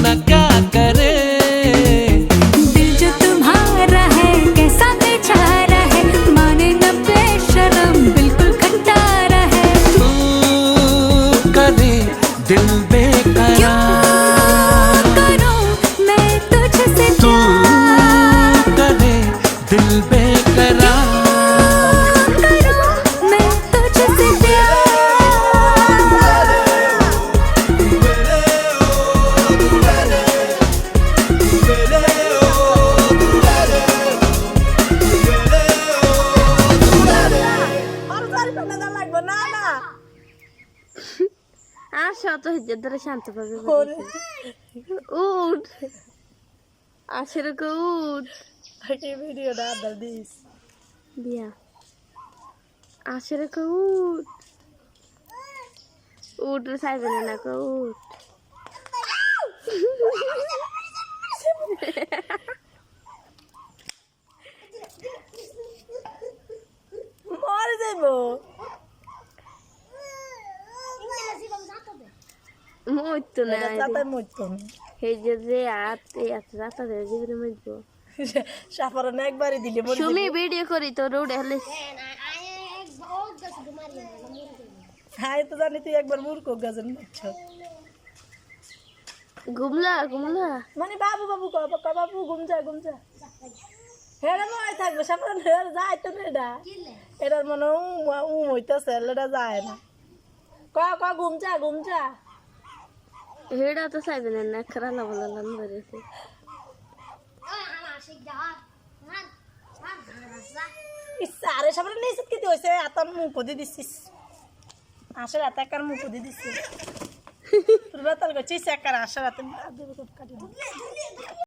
ना क्या करे। दिल जो तुम्हारा है कैसा बेचारा है, माने न बेशरम बिल्कुल खटारा है। तू करे दिल बेकरार, करूं मैं तुझसे तू करे दिल बेकरार। करूं मैं तुझसे प्यार। আসো তো ধরে শান্ত পাবে উঠ আসলে উঠ ভিডিও না দিস দিয়া আসলে উঠ উঠ চাইবে না উঠ মরে যাইব মরতো না যাতাই মরতো এই যে এত রাতা দেয় জীবনে মরবো সাফারান একবারই দিলে মরে সুমি ভিডিও করি তো রোড হেলে হাই তো জানি তুই একবার মূর্খ গাজন মারছ ঘুমলা মানে বাবু বাবু ক বাবু ঘুম যা হেরা মরে থাকবে সাফারান হেরা যায় তো না এটা এটার মনে হইতেছে এটা যায় না ক ঘুম যা হেডা তো চাইবে না খারাপ বলা ধরেছে আরে সাফারান নিয়ে কি হয়েছে এত মুখ দিয়ে দিচ্ছিস আসে রাতে কার মুখ দিয়ে দিচ্ছিস তোর বেতাল করছিস একার আসে রাতে কাটি